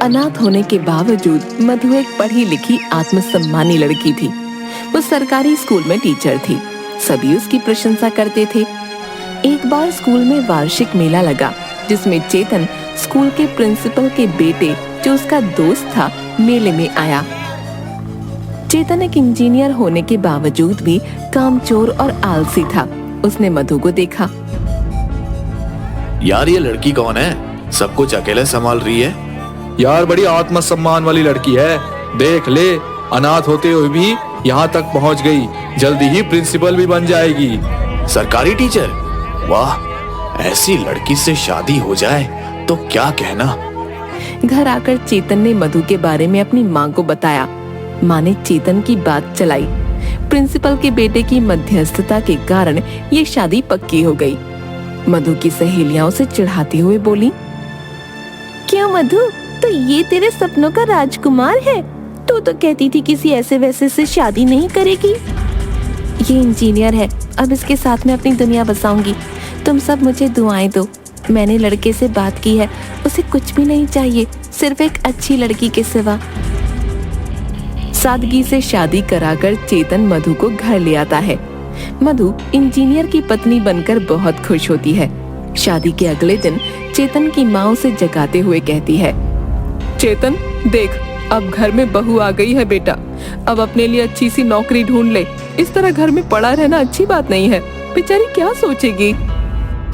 अनाथ होने के बावजूद मधु एक पढ़ी लिखी आत्मसम्मानी लड़की थी। वो सरकारी स्कूल में टीचर थी। सभी उसकी प्रशंसा करते थे। एक बार स्कूल में वार्षिक मेला लगा, जिसमें चेतन स्कूल के प्रिंसिपल के बेटे, जो उसका दोस्त था, मेले में आया। चेतन एक इंजीनियर होने के बावजूद भी कामचोर और आलसी था। उसने मधु को देखा। यार ये लड़की कौन है? सब कुछ अकेले संभाल रही है। यार बड़ी आत्मसम्मान वाली लड़की है। देख ले, अनाथ होते हुए भी यहाँ तक पहुँच गई। जल्दी ही प्रिंसिपल भी बन जाएगी। सरकारी टीचर? वाह, ऐसी लड़की से शादी हो जाए तो क्या कहना। घर आकर चेतन ने मधु के बारे में अपनी माँ को बताया। माँ ने चेतन की बात चलाई। प्रिंसिपल के बेटे की मध्यस्थता के कारण ये शादी पक्की हो गई। मधु की सहेलियां उसे चिढ़ाते हुए बोली, क्या मधु, तो ये तेरे सपनों का राजकुमार है? तू तो कहती थी किसी ऐसे वैसे से शादी नहीं करेगी। ये इंजीनियर है, अब इसके साथ में अपनी दुनिया बसाऊंगी। तुम सब मुझे दुआएं दो। मैंने लड़के से बात की है, उसे कुछ भी नहीं चाहिए, सिर्फ एक अच्छी लड़की के सिवा। सादगी से शादी कराकर चेतन मधु को घर ले आता है। मधु इंजीनियर की पत्नी बनकर बहुत खुश होती है। शादी के अगले दिन चेतन की माँ उसे जगाते हुए कहती है, चेतन देख, अब घर में बहू आ गई है बेटा। अब अपने लिए अच्छी सी नौकरी ढूंढ ले। इस तरह घर में पड़ा रहना अच्छी बात नहीं है। बेचारी क्या सोचेगी।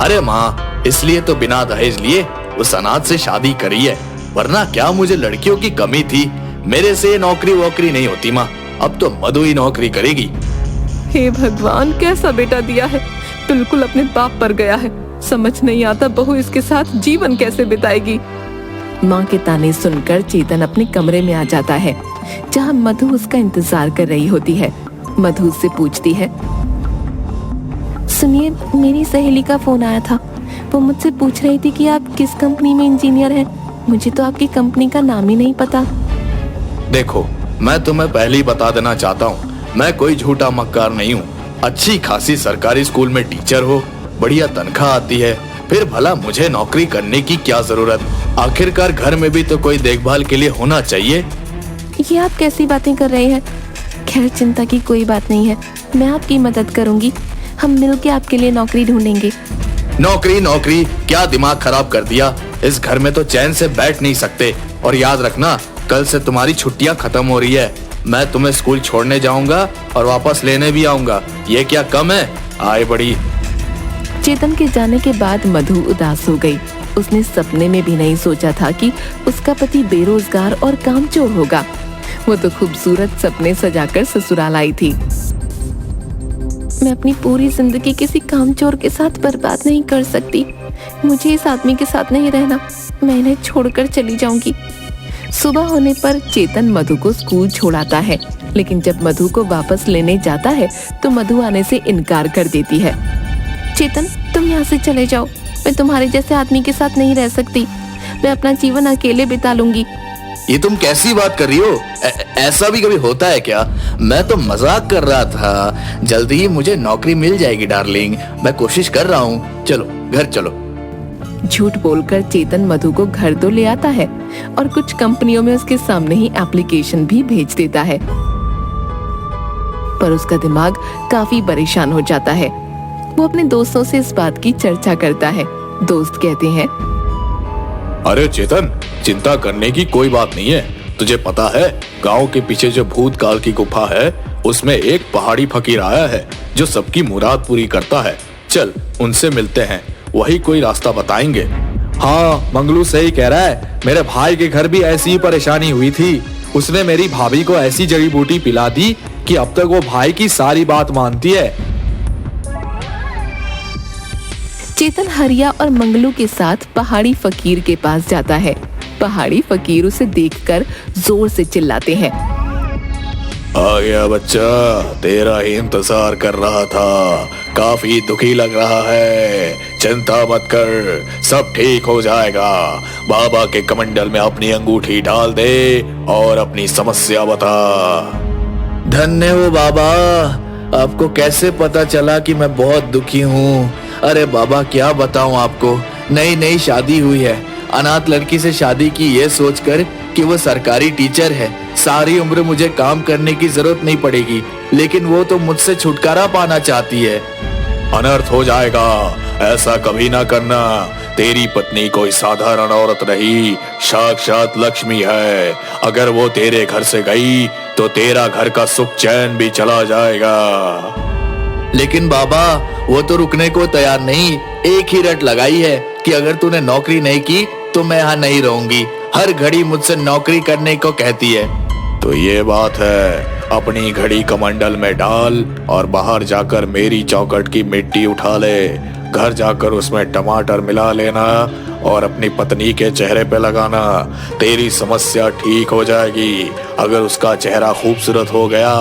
अरे माँ, इसलिए तो बिना दहेज लिए उस अनाथ से शादी करी है, वरना क्या मुझे लड़कियों की कमी थी। मेरे से नौकरी वोकरी नहीं होती माँ, अब तो मधु ही नौकरी करेगी। हे भगवान, कैसा बेटा दिया है, बिल्कुल अपने बाप पर गया है। समझ नहीं आता बहू इसके साथ जीवन कैसे बिताएगी। माँ के ताने सुनकर चेतन अपने कमरे में आ जाता है, जहाँ मधु उसका इंतजार कर रही होती है। मधु उससे पूछती है, सुनिए, मेरी सहेली का फोन आया था। वो मुझसे पूछ रही थी कि आप किस कंपनी में इंजीनियर हैं। मुझे तो आपकी कंपनी का नाम ही नहीं पता। देखो, मैं तुम्हें पहले ही बता देना चाहता हूँ, मैं कोई झूठा मक्कार नहीं हूँ। अच्छी खासी सरकारी स्कूल में टीचर हो, बढ़िया तनख्वाह आती है, फिर भला मुझे नौकरी करने की क्या जरूरत। आखिरकार घर में भी तो कोई देखभाल के लिए होना चाहिए। ये आप कैसी बातें कर रहे हैं? खैर, चिंता की कोई बात नहीं है, मैं आपकी मदद करूंगी। हम मिलके आपके लिए नौकरी ढूंढेंगे। नौकरी नौकरी, क्या दिमाग खराब कर दिया। इस घर में तो चैन से बैठ नहीं सकते। और याद रखना, कल से तुम्हारी छुट्टियां खत्म हो रही है। मैं तुम्हें स्कूल छोड़ने जाऊंगा और वापस लेने भी आऊंगा। ये क्या कम है? आए बड़ी। चेतन के जाने के बाद मधु उदास हो गई। उसने सपने में भी नहीं सोचा था कि उसका पति बेरोजगार और कामचोर होगा। वो तो खूबसूरत सपने सजाकर ससुराल आई थी। मैं अपनी पूरी जिंदगी किसी कामचोर के साथ बर्बाद नहीं कर सकती। मुझे इस आदमी के साथ नहीं रहना। मैं इन्हें छोड़कर चली जाऊंगी। सुबह होने पर चेतन मधु को स्कूल छोड़ाता है, लेकिन जब मधु को वापस लेने जाता है तो मधु आने से इनकार कर देती है। चेतन, तुम यहाँ से चले जाओ। मैं तुम्हारे जैसे आदमी के साथ नहीं रह सकती। मैं अपना जीवन अकेले बिता लूंगी। ये तुम कैसी बात कर रही हो? ऐसा भी कभी होता है क्या? मैं तो मजाक कर रहा था। जल्दी ही मुझे नौकरी मिल जाएगी डार्लिंग, मैं कोशिश कर रहा हूँ। चलो घर चलो। झूठ बोलकर चेतन मधु को घर तो ले आता है और कुछ कंपनियों में उसके सामने ही एप्लीकेशन भी भेज देता है। पर उसका दिमाग काफी परेशान हो जाता है। वो अपने दोस्तों से इस बात की चर्चा करता है। दोस्त कहते हैं, अरे चेतन, चिंता करने की कोई बात नहीं है। तुझे पता है, गांव के पीछे जो भूतकाल की गुफा है, उसमें एक पहाड़ी फकीर आया है जो सबकी मुराद पूरी करता है। चल उनसे मिलते हैं, वही कोई रास्ता बताएंगे। हाँ, मंगलू सही कह रहा है। मेरे भाई के घर भी ऐसी ही परेशानी हुई थी। उसने मेरी भाभी को ऐसी जड़ी बूटी पिला दी कि अब तक वो भाई की सारी बात मानती है। चेतन हरिया और मंगलू के साथ पहाड़ी फकीर के पास जाता है। पहाड़ी फकीर उसे देखकर जोर से चिल्लाते हैं, आ गया बच्चा, तेरा ही इंतजार कर रहा था। काफी दुखी लग रहा है, चिंता मत कर, सब ठीक हो जाएगा। बाबा के कमंडल में अपनी अंगूठी डाल दे और अपनी समस्या बता। धन्य हो बाबा, आपको कैसे पता चला कि मैं बहुत दुखी हूँ? अरे बाबा, क्या बताऊँ आपको, नई नई शादी हुई है अनाथ लड़की से शादी की ये सोचकर कि वो सरकारी टीचर है, सारी उम्र मुझे काम करने की जरूरत नहीं पड़ेगी, लेकिन वो तो मुझसे छुटकारा पाना चाहती है। अनर्थ हो जाएगा, ऐसा कभी ना करना। तेरी पत्नी कोई साधारण औरत नहीं, साक्षात लक्ष्मी है। अगर वो तेरे घर से गई तो तेरा घर का सुख चैन भी चला जाएगा। लेकिन बाबा, वो तो रुकने को तैयार नहीं। एक ही रट लगाई है कि अगर तूने नौकरी नहीं की तो मैं यहाँ नहीं रहूंगी। हर घड़ी मुझसे नौकरी करने को कहती है। तो ये बात है, अपनी घड़ी कमंडल में डाल और बाहर जाकर मेरी चौखट की मिट्टी उठा ले। घर जाकर उसमें टमाटर मिला लेना और अपनी पत्नी के चेहरे पे लगाना। तेरी समस्या ठीक हो जाएगी। अगर उसका चेहरा खूबसूरत हो गया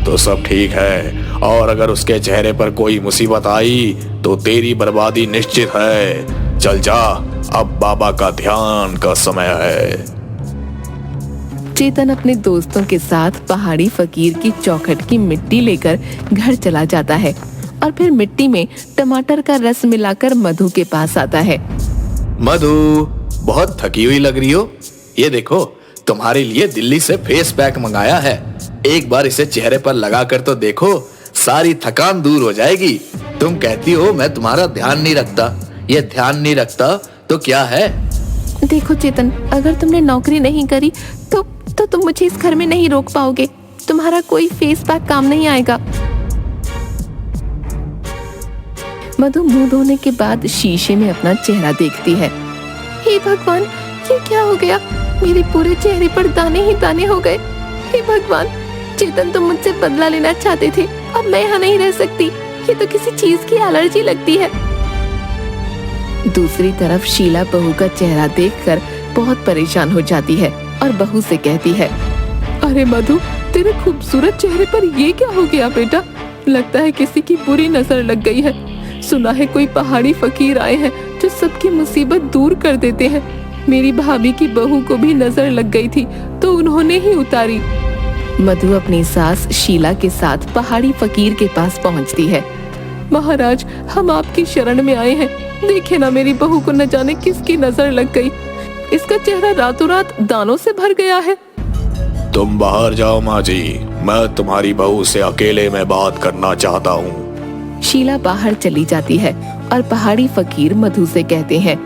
तो सब ठीक है, और अगर उसके चेहरे पर कोई मुसीबत आई तो तेरी बर्बादी निश्चित है। चल जा, अब बाबा का ध्यान का समय है। चेतन अपने दोस्तों के साथ पहाड़ी फकीर की चौखट की मिट्टी लेकर घर चला जाता है और फिर मिट्टी में टमाटर का रस मिलाकर मधु के पास आता है। मधु, बहुत थकी हुई लग रही हो। ये देखो, तुम्हारे लिए दिल्ली से फेस पैक मंगाया है। एक बार इसे चेहरे पर लगाकर तो देखो, सारी थकान दूर हो जाएगी। तुम कहती हो मैं तुम्हारा ध्यान नहीं रखता। ये ध्यान नहीं रखता तो क्या है? देखो चेतन, अगर तुमने नौकरी नहीं करी तो तुम मुझे इस घर में नहीं रोक पाओगे। तुम्हारा कोई फेस पैक काम नहीं आएगा। मधु मुंह धोने के बाद शीशे में अपना चेहरा देखती है। हे भगवान, ये क्या हो गया? मेरे पूरे चेहरे पर दाने ही दाने हो गए। हे भगवान, चेतन तो मुझसे बदला लेना चाहते थे, अब मैं यहाँ नहीं रह सकती। ये तो किसी चीज की एलर्जी लगती है। दूसरी तरफ शीला बहू का चेहरा देखकर बहुत परेशान हो जाती है और बहू से कहती है, अरे मधु, तेरे खूबसूरत चेहरे पर ये क्या हो गया बेटा? लगता है किसी की बुरी नजर लग गई है। सुना है कोई पहाड़ी फकीर आए हैं जो सबकी मुसीबत दूर कर देते हैं। मेरी भाभी की बहू को भी नजर लग गई थी तो उन्होंने ही उतारी। मधु अपनी सास शीला के साथ पहाड़ी फकीर के पास पहुंचती है। महाराज, हम आपकी शरण में आए हैं। देखे ना, मेरी बहू को न जाने किसकी नजर लग गई। इसका चेहरा रातों रात दानों से भर गया है। तुम बाहर जाओ माँ जी, मैं तुम्हारी बहू से अकेले में बात करना चाहता हूँ। शीला बाहर चली जाती है और पहाड़ी फकीर मधु से कहते हैं,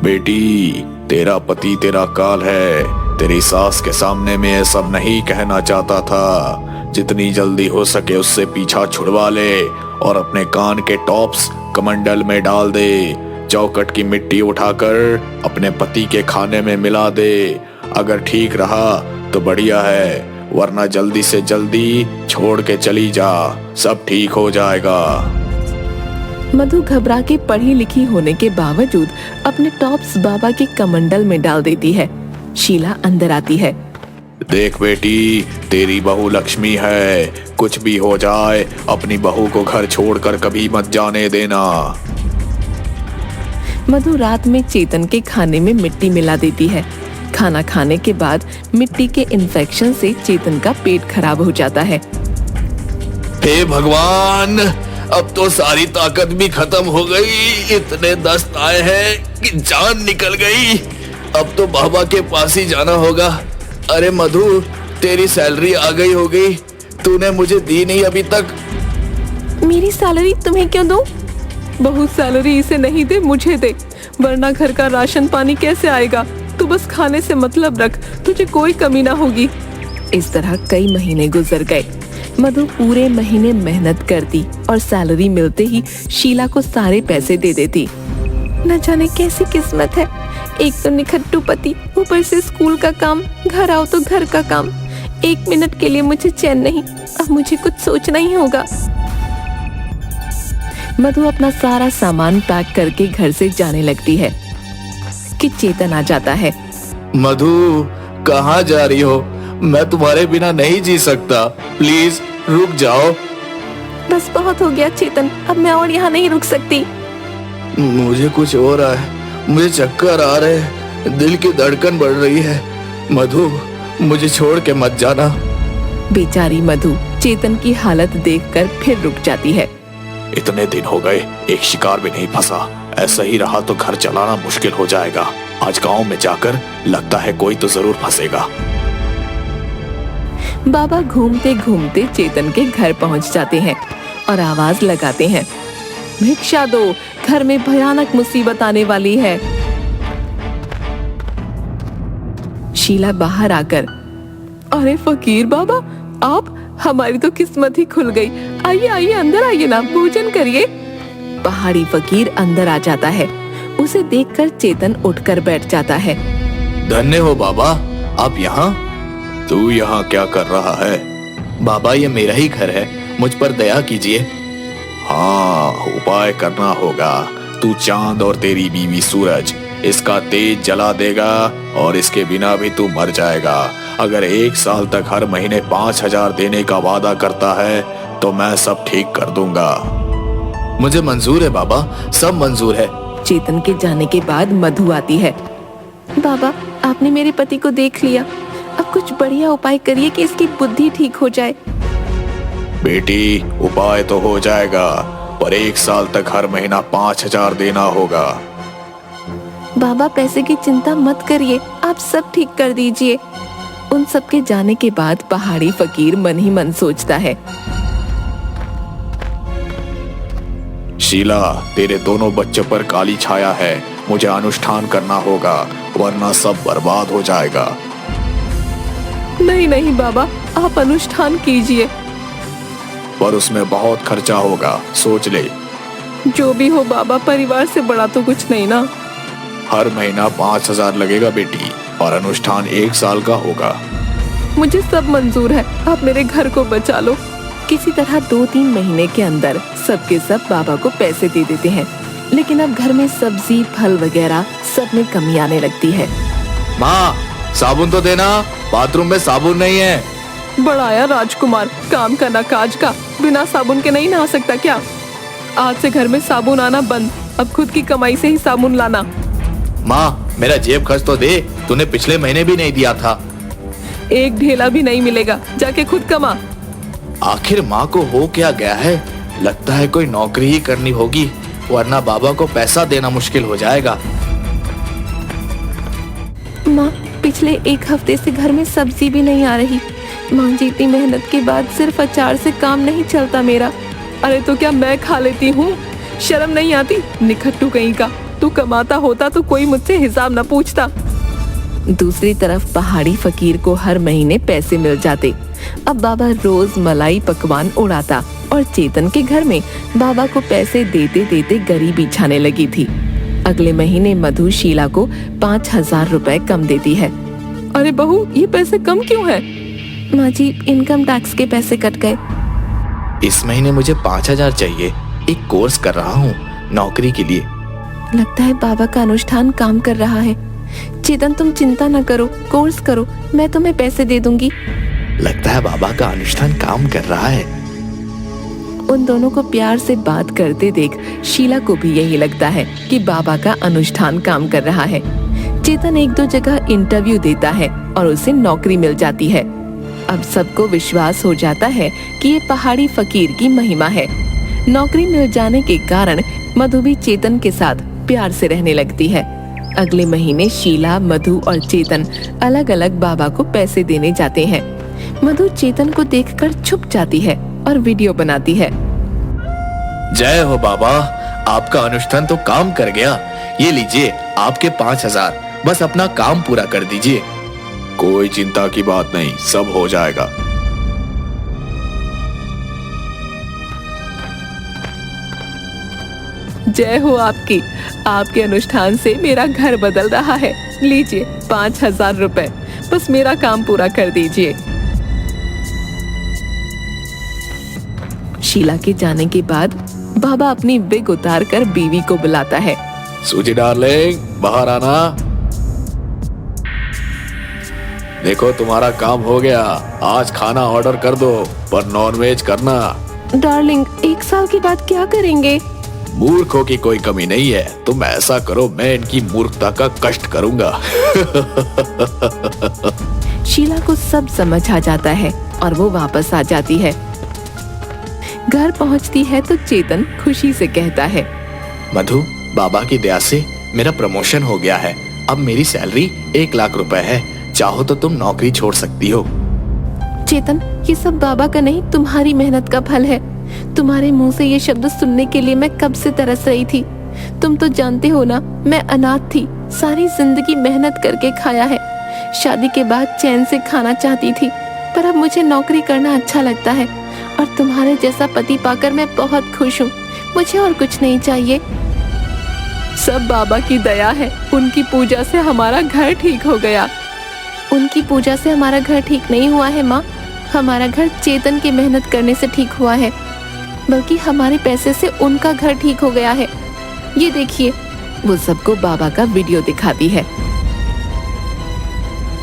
बेटी, तेरा पति तेरा काल है। तेरी सास के सामने में ये सब नहीं कहना चाहता था। जितनी जल्दी हो सके उससे पीछा छुड़वा ले और अपने कान के टॉप्स कमंडल में डाल दे। चौखट की मिट्टी उठाकर अपने पति के खाने में मिला दे। अगर ठीक रहा तो बढ़िया है, वरना जल्दी से जल्दी छोड़ के चली जा, सब ठीक हो जाएगा। मधु घबरा के पढ़ी लिखी होने के बावजूद अपने टॉप्स बाबा के कमंडल में डाल देती है। शीला अंदर आती है। देख बेटी, तेरी बहू लक्ष्मी है। कुछ भी हो जाए, अपनी बहू को घर छोड़कर कभी मत जाने देना। मधु रात में चेतन के खाने में मिट्टी मिला देती है। खाना खाने के बाद मिट्टी के इन्फेक्शन से चेतन का पेट खराब हो जाता है। हे भगवान, अब तो सारी ताकत भी खत्म हो गई। इतने दस्त आए हैं कि जान निकल गई। अब तो बाबा के पास ही जाना होगा। अरे मधु, तेरी सैलरी आ गई होगी। तूने मुझे दी नहीं अभी तक। मेरी सैलरी तुम्हें क्यों दूं? बहुत सैलरी इसे नहीं दे, मुझे दे, वरना घर का राशन पानी कैसे आएगा? तू बस खाने से मतलब रख, तुझे कोई कमी ना होगी। इस तरह कई महीने गुजर गए। मधु पूरे महीने मेहनत करती और सैलरी मिलते ही शीला को सारे पैसे दे देती। न जाने कैसी किस्मत है, एक तो निखट्टू पति, ऊपर से स्कूल का काम, घर आओ तो घर का काम। एक मिनट के लिए मुझे चैन नहीं। अब मुझे कुछ सोचना ही होगा। मधु अपना सारा सामान पैक करके घर से जाने लगती है कि चेतन आ जाता है। मधु, कहाँ जा रही हो? मैं तुम्हारे बिना नहीं जी सकता। प्लीज रुक जाओ। बस बहुत हो गया चेतन, अब मैं और यहाँ नहीं रुक सकती। मुझे कुछ हो रहा है, मुझे चक्कर आ रहे हैं, दिल की धड़कन बढ़ रही है। मधु, मुझे छोड़ के मत जाना। बेचारी मधु चेतन की हालत देखकर फिर रुक जाती है। इतने दिन हो गए, एक शिकार भी नहीं फंसा। ऐसा ही रहा तो घर चलाना मुश्किल हो जाएगा। आज गांव में जाकर लगता है कोई तो जरूर फंसेगा। बाबा घूमते घूमते चेतन के घर पहुंच जाते हैं और आवाज लगाते हैं, भिक्षा दो, घर में भयानक मुसीबत आने वाली है। शीला बाहर आकर, अरे फकीर बाबा, आप, हमारी तो किस्मत ही खुल गई। आइए आइए, अंदर आइए ना, भोजन करिए। पहाड़ी फकीर अंदर आ जाता है। उसे देखकर चेतन उठकर बैठ जाता है। धन्य हो बाबा, आप यहाँ? तू यहाँ क्या कर रहा है? बाबा, ये मेरा ही घर है, मुझ पर दया कीजिए। हाँ, उपाय करना होगा। तू चांद और तेरी बीवी सूरज, इसका तेज जला देगा और इसके बिना भी तू मर जाएगा। अगर 1 साल तक हर महीने 5,000 देने का वादा करता है तो मैं सब ठीक कर दूंगा। मुझे मंजूर है बाबा, सब मंजूर है। चेतन के जाने के बाद मधु आती है। बाबा, आपने मेरे पति को देख लिया, अब कुछ बढ़िया उपाय करिए कि इसकी बुद्धि ठीक हो जाए। बेटी, उपाय तो हो जाएगा, पर 1 साल तक हर महीना 5,000 देना होगा। बाबा, पैसे की चिंता मत करिए, आप सब ठीक कर दीजिए। उन सब के जाने के बाद पहाड़ी फकीर मन ही मन सोचता है, शीला, तेरे दोनों बच्चों पर काली छाया है। मुझे अनुष्ठान करना होगा, वरना सब बर्बाद हो जाएगा। नहीं नहीं बाबा, आप अनुष्ठान कीजिए। पर उसमें बहुत खर्चा होगा, सोच ले। जो भी हो बाबा, परिवार से बड़ा तो कुछ नहीं ना। हर महीना 5,000 लगेगा बेटी, और अनुष्ठान 1 साल का होगा। मुझे सब मंजूर है, आप मेरे घर को बचा लो। किसी तरह 2-3 महीने के अंदर सबके सब बाबा को पैसे दे देते हैं, लेकिन अब घर में सब्जी, फल वगैरह सब में कमी आने लगती है। माँ, साबुन तो देना, बाथरूम में साबुन नहीं है। बड़ाया राजकुमार, काम का ना काज का, बिना साबुन के नहीं नहा सकता क्या? आज से घर में साबुन आना बंद, अब खुद की कमाई से ही साबुन लाना। माँ, मेरा जेब खर्च तो दे, तूने पिछले महीने भी नहीं दिया था। एक ढेला भी नहीं मिलेगा, जाके खुद कमा। आखिर माँ को हो क्या गया है? लगता है कोई नौकरी ही करनी होगी, वरना बाबा को पैसा देना मुश्किल हो जाएगा। माँ, पिछले 1 हफ्ते से घर में सब्जी भी नहीं आ रही। माँ जी, इतनी मेहनत के बाद सिर्फ अचार से काम नहीं चलता मेरा। अरे तो क्या मैं खा लेती हूँ? शर्म नहीं आती? निखट्टू कहीं का, तू कमाता होता तो कोई मुझसे हिसाब न पूछता। दूसरी तरफ पहाड़ी फकीर को हर महीने पैसे मिल जाते। अब बाबा रोज मलाई पकवान उड़ाता और चेतन के घर में बाबा को पैसे देते देते गरीबी छाने लगी थी। अगले महीने मधु शीला को 5,000 रुपए कम देती है। अरे बहू, ये पैसे कम क्यों है? माँ जी, इनकम टैक्स के पैसे कट गए। इस महीने मुझे 5,000 चाहिए, एक कोर्स कर रहा हूँ नौकरी के लिए। लगता है बाबा का अनुष्ठान काम कर रहा है। चेतन, तुम चिंता न करो, कोर्स करो, मैं तुम्हें पैसे दे दूंगी। लगता है बाबा का अनुष्ठान काम कर रहा है। उन दोनों को प्यार से बात करते देख शीला को भी यही लगता है कि बाबा का अनुष्ठान काम कर रहा है। चेतन 1-2 जगह इंटरव्यू देता है और उसे नौकरी मिल जाती है। अब सबको विश्वास हो जाता है कि ये पहाड़ी फकीर की महिमा है। नौकरी मिल जाने के कारण मधु भी चेतन के साथ प्यार से रहने लगती है। अगले महीने शीला, मधु और चेतन अलग अलग बाबा को पैसे देने जाते हैं। मधु चेतन को देखकर छुप जाती है और वीडियो बनाती है। जय हो बाबा, आपका अनुष्ठान तो काम कर गया। ये लीजिए आपके 5,000, बस अपना काम पूरा कर दीजिए। कोई चिंता की बात नहीं, सब हो जाएगा। जय हो आपकी, आपके अनुष्ठान से मेरा घर बदल रहा है। लीजिए 5,000 रुपए, बस मेरा काम पूरा कर दीजिए। शीला के जाने के बाद बाबा अपनी विग उतार कर बीवी को बुलाता है। सूजी डार्लिंग, बाहर आना। देखो तुम्हारा काम हो गया, आज खाना ऑर्डर कर दो, पर नॉनवेज करना। डार्लिंग, 1 साल के बाद क्या करेंगे? मूर्खों की कोई कमी नहीं है, तुम ऐसा करो, मैं इनकी मूर्खता का कष्ट करूंगा। शीला को सब समझ आ जाता है और वो वापस आ जाती है। घर पहुंचती है तो चेतन खुशी से कहता है, मधु, बाबा की दया से मेरा प्रमोशन हो गया है। अब मेरी सैलरी 1 लाख रुपए है। चाहो तो तुम नौकरी छोड़ सकती हो। चेतन, ये सब बाबा का नहीं, तुम्हारी मेहनत का फल है। तुम्हारे मुंह से ये शब्द सुनने के लिए मैं कब से तरस रही थी। तुम तो जानते हो ना, मैं अनाथ थी, सारी जिंदगी मेहनत करके खाया है। शादी के बाद चैन से खाना चाहती थी, पर अब मुझे नौकरी करना अच्छा लगता है और तुम्हारे जैसा पति पाकर मैं बहुत खुश हूँ। मुझे और कुछ नहीं चाहिए। सब बाबा की दया है। उनकी पूजा से हमारा घर ठीक हो गया। उनकी पूजा से हमारा घर ठीक नहीं हुआ है माँ। हमारा घर चेतन की मेहनत करने से ठीक हुआ है, बल्कि हमारे पैसे से उनका घर ठीक हो गया है। ये देखिए। वो सबको बाबा का वीडियो दिखाती है।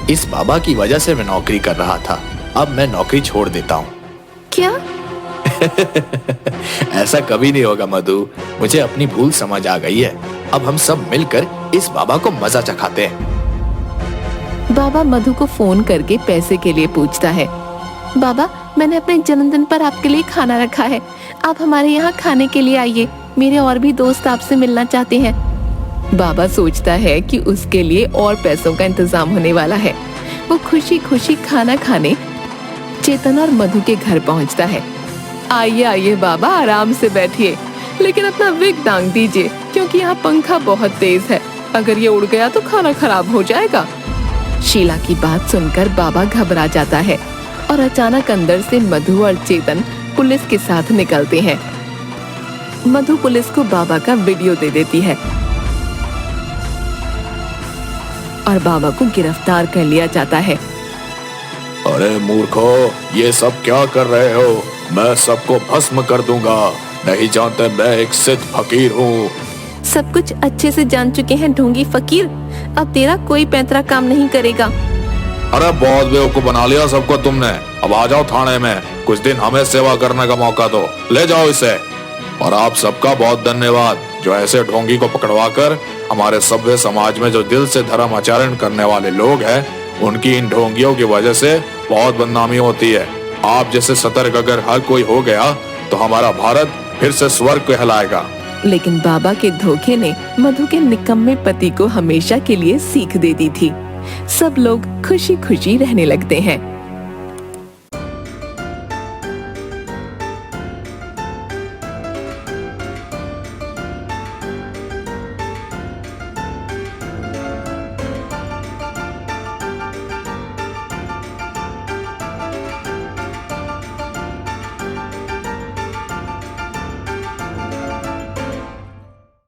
इस बाबा की वजह से मैं नौकरी कर रहा था। अब मैं नौकरी छोड़ देता हूँ। क्या? ऐसा कभी नहीं होगा मधु। मुझे अपनी भूल समझ आ गई है। अब हम सब मिलकर इस बाबा को मजा चखाते हैं। बाबा मधु को फोन करके पैसे के लिए पूछता है। बाबा, मैंने अपने जन्मदिन पर आपके लिए खाना रखा है, आप हमारे यहाँ खाने के लिए आइए। मेरे और भी दोस्त आपसे मिलना चाहते हैं। बाबा सोचता है कि उसके लिए और पैसों का इंतजाम होने वाला है। वो खुशी खुशी खाना खाने चेतन और मधु के घर पहुँचता है। आइए आइए बाबा, आराम से बैठिए, लेकिन अपना विग टांग दीजिए, क्योंकि यहाँ पंखा बहुत तेज है। अगर ये उड़ गया तो खाना खराब हो जाएगा। शीला की बात सुनकर बाबा घबरा जाता है और अचानक अंदर से मधु और चेतन पुलिस के साथ निकलते हैं। मधु पुलिस को बाबा का वीडियो दे देती है और बाबा को गिरफ्तार कर लिया जाता है। अरे मूर्खो, ये सब क्या कर रहे हो? मैं सबको भस्म कर दूंगा। नहीं जानते मैं एक सिद्ध फकीर हूँ। सब कुछ अच्छे से जान चुके हैं ढोंगी फकीर। अब तेरा कोई पैंतरा काम नहीं करेगा। अरे बहुत बेवकूफ बना लिया सबको तुमने। अब आ जाओ थाने में, कुछ दिन हमें सेवा करने का मौका दो। ले जाओ इसे। और आप सबका बहुत धन्यवाद, जो ऐसे ढोंगी को पकड़वा कर हमारे सभ्य समाज में जो दिल से धर्म आचरण करने वाले लोग हैं, उनकी इन ढोंगियों की वजह से बहुत बदनामी होती है। आप जैसे सतर्क अगर हर कोई हो गया तो हमारा भारत फिर से स्वर्ग कहलाएगा। लेकिन बाबा के धोखे ने मधु के निकम्मे पति को हमेशा के लिए सीख दे दी थी। सब लोग खुशी खुशी रहने लगते हैं।